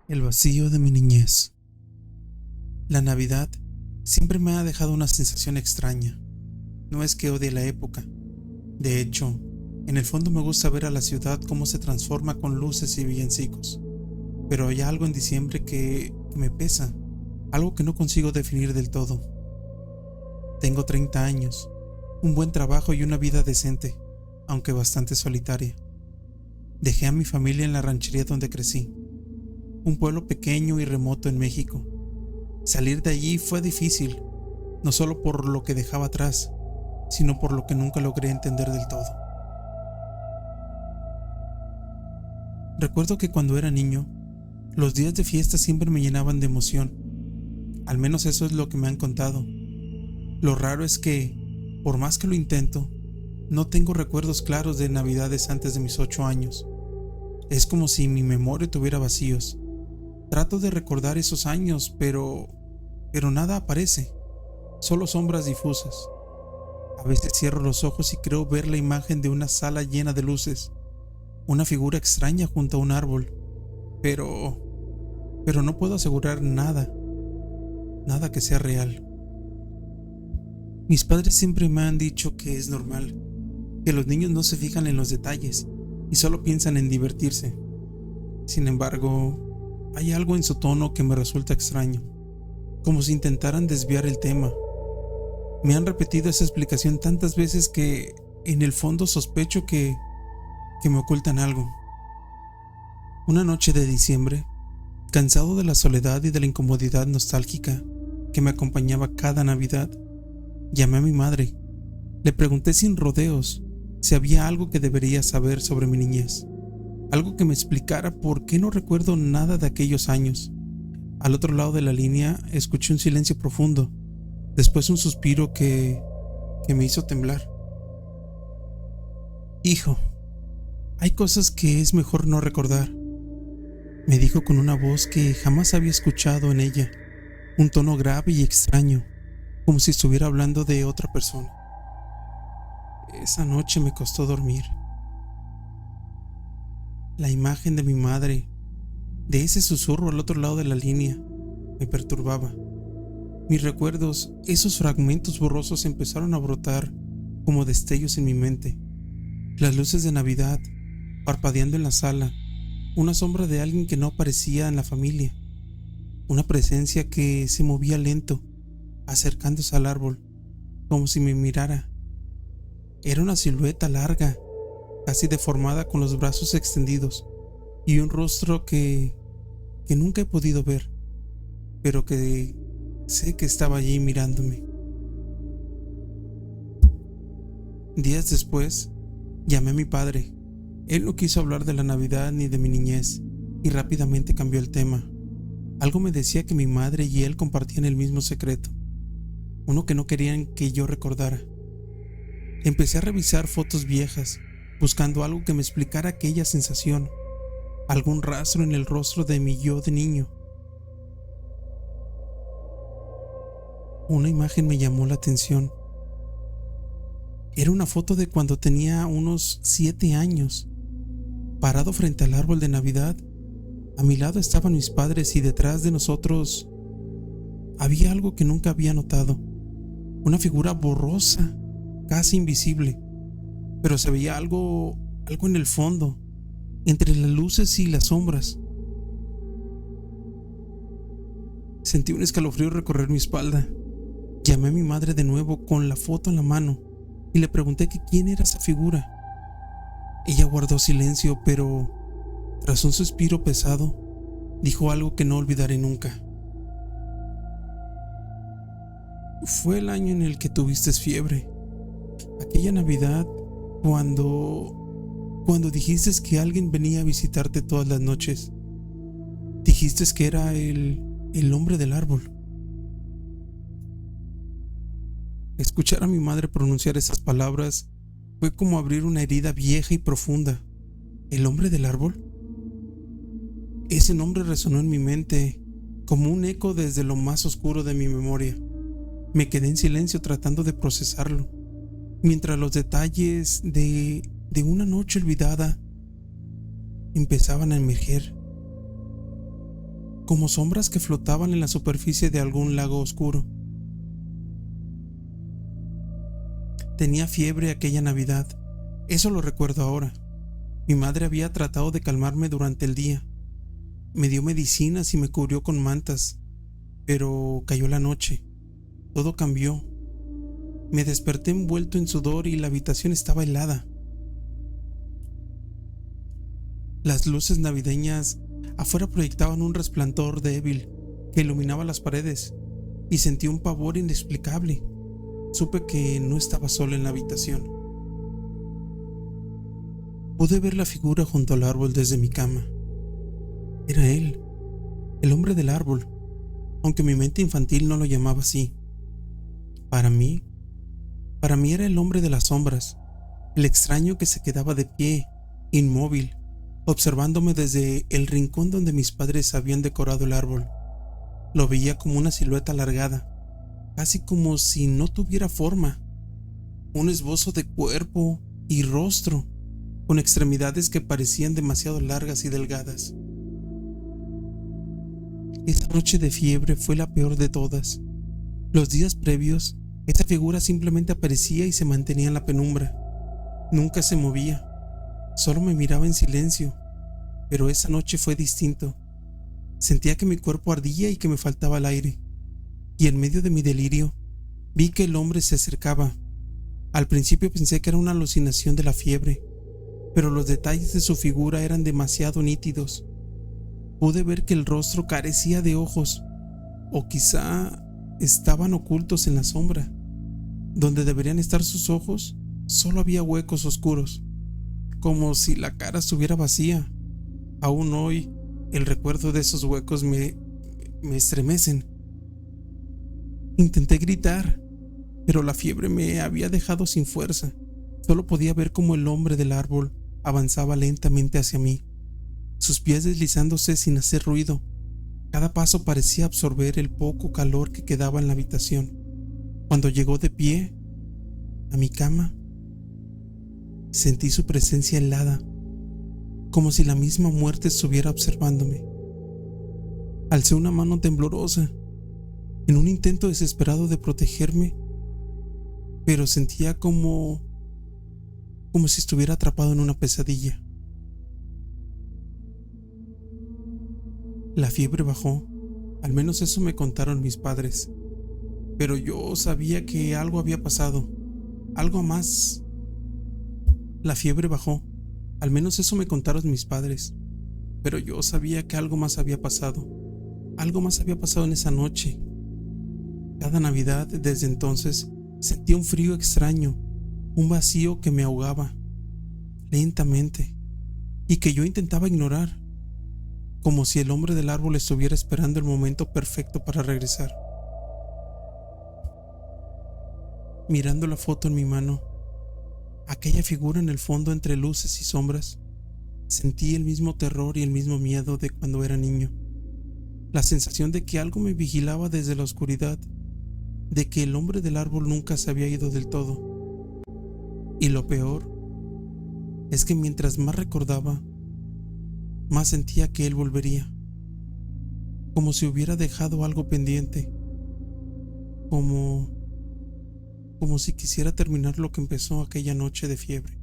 El vacío de mi niñez. La Navidad siempre me ha dejado una sensación extraña. No es que odie la época. De hecho, en el fondo me gusta ver a la ciudad cómo se transforma con luces y villancicos. Pero hay algo en diciembre que me pesa, algo que no consigo definir del todo. Tengo 30 años, un buen trabajo y una vida decente, aunque bastante solitaria. Dejé a mi familia en la ranchería donde crecí, un pueblo pequeño y remoto en México. Salir de allí fue difícil, no solo por lo que dejaba atrás, sino por lo que nunca logré entender del todo. Recuerdo que cuando era niño, los días de fiesta siempre me llenaban de emoción. Al menos eso es lo que me han contado. Lo raro es que, por más que lo intento, no tengo recuerdos claros de Navidades antes de mis 8 años. Es como si mi memoria tuviera vacíos. Trato de recordar esos años, pero nada aparece, solo sombras difusas. A veces cierro los ojos y creo ver la imagen de una sala llena de luces, una figura extraña junto a un árbol, pero no puedo asegurar nada que sea real. Mis padres siempre me han dicho que es normal, que los niños no se fijan en los detalles y solo piensan en divertirse. Sin embargo, hay algo en su tono que me resulta extraño, como si intentaran desviar el tema. Me han repetido esa explicación tantas veces que, en el fondo, sospecho que me ocultan algo. Una noche de diciembre, cansado de la soledad y de la incomodidad nostálgica que me acompañaba cada Navidad, llamé a mi madre. Le pregunté sin rodeos si había algo que debería saber sobre mi niñez, algo que me explicara por qué no recuerdo nada de aquellos años. Al otro lado de la línea escuché un silencio profundo, después un suspiro que me hizo temblar. Hijo, hay cosas que es mejor no recordar, me dijo con una voz que jamás había escuchado en ella, un tono grave y extraño, como si estuviera hablando de otra persona. Esa noche me costó dormir. La imagen de mi madre, de ese susurro al otro lado de la línea, me perturbaba. Mis recuerdos, esos fragmentos borrosos, empezaron a brotar como destellos en mi mente. Las luces de Navidad, parpadeando en la sala, una sombra de alguien que no aparecía en la familia, una presencia que se movía lento, acercándose al árbol, como si me mirara. Era una silueta larga, casi deformada, con los brazos extendidos, y un rostro que nunca he podido ver, pero que sé que estaba allí mirándome. Días después, llamé a mi padre. Él no quiso hablar de la Navidad ni de mi niñez, y rápidamente cambió el tema. Algo me decía que mi madre y él compartían el mismo secreto, uno que no querían que yo recordara. Empecé a revisar fotos viejas, buscando algo que me explicara aquella sensación, algún rastro en el rostro de mi yo de niño. Una imagen me llamó la atención. Era una foto de cuando tenía unos 7 años. Parado frente al árbol de Navidad, a mi lado estaban mis padres y detrás de nosotros había algo que nunca había notado. Una figura borrosa, casi invisible, pero se veía algo en el fondo, entre las luces y las sombras. Sentí un escalofrío recorrer mi espalda. Llamé a mi madre de nuevo con la foto en la mano y le pregunté que quién era esa figura. Ella guardó silencio, pero tras un suspiro pesado, dijo algo que no olvidaré nunca. Fue el año en el que tuviste fiebre. Aquella Navidad, cuando dijiste que alguien venía a visitarte todas las noches. Dijiste que era el hombre del árbol. Escuchar a mi madre pronunciar esas palabras fue como abrir una herida vieja y profunda. ¿El hombre del árbol? Ese nombre resonó en mi mente como un eco desde lo más oscuro de mi memoria. Me quedé en silencio tratando de procesarlo, mientras los detalles de una noche olvidada empezaban a emerger. como sombras que flotaban en la superficie de algún lago oscuro. Tenía fiebre aquella Navidad, eso lo recuerdo ahora. Mi madre había tratado de calmarme durante el día. Me dio medicinas y me cubrió con mantas, pero cayó la noche. Todo cambió. Me desperté envuelto en sudor y la habitación estaba helada. Las luces navideñas afuera proyectaban un resplandor débil que iluminaba las paredes y sentí un pavor inexplicable. Supe que no estaba solo en la habitación. Pude ver la figura junto al árbol desde mi cama. Era él, el hombre del árbol, aunque mi mente infantil no lo llamaba así. Para mí era el hombre de las sombras, el extraño que se quedaba de pie, inmóvil, observándome desde el rincón donde mis padres habían decorado el árbol. Lo veía como una silueta alargada, casi como si no tuviera forma, un esbozo de cuerpo y rostro, con extremidades que parecían demasiado largas y delgadas. Esa noche de fiebre fue la peor de todas. Los días previos, esa figura simplemente aparecía y se mantenía en la penumbra. Nunca se movía, solo me miraba en silencio, pero esa noche fue distinto. Sentía que mi cuerpo ardía y que me faltaba el aire, y en medio de mi delirio, vi que el hombre se acercaba. Al principio pensé que era una alucinación de la fiebre, pero los detalles de su figura eran demasiado nítidos. Pude ver que el rostro carecía de ojos, o quizá estaban ocultos en la sombra. Donde deberían estar sus ojos, solo había huecos oscuros, como si la cara estuviera vacía. Aún hoy, el recuerdo de esos huecos me estremecen. Intenté gritar, pero la fiebre me había dejado sin fuerza. Solo podía ver cómo el hombre del árbol avanzaba lentamente hacia mí, sus pies deslizándose sin hacer ruido. Cada paso parecía absorber el poco calor que quedaba en la habitación. Cuando llegó de pie a mi cama, sentí su presencia helada, como si la misma muerte estuviera observándome. Alcé una mano temblorosa, en un intento desesperado de protegerme, pero sentía como si estuviera atrapado en una pesadilla. La fiebre bajó, al menos eso me contaron mis padres, pero yo sabía que algo había pasado, algo más. La fiebre bajó, al menos eso me contaron mis padres, pero yo sabía que algo más había pasado en esa noche. Cada Navidad desde entonces sentía un frío extraño, un vacío que me ahogaba lentamente y que yo intentaba ignorar, como si el hombre del árbol estuviera esperando el momento perfecto para regresar. Mirando la foto en mi mano, aquella figura en el fondo entre luces y sombras, sentí el mismo terror y el mismo miedo de cuando era niño. La sensación de que algo me vigilaba desde la oscuridad, de que el hombre del árbol nunca se había ido del todo. Y lo peor es que mientras más recordaba, más sentía que él volvería, como si hubiera dejado algo pendiente, como si quisiera terminar lo que empezó aquella noche de fiebre.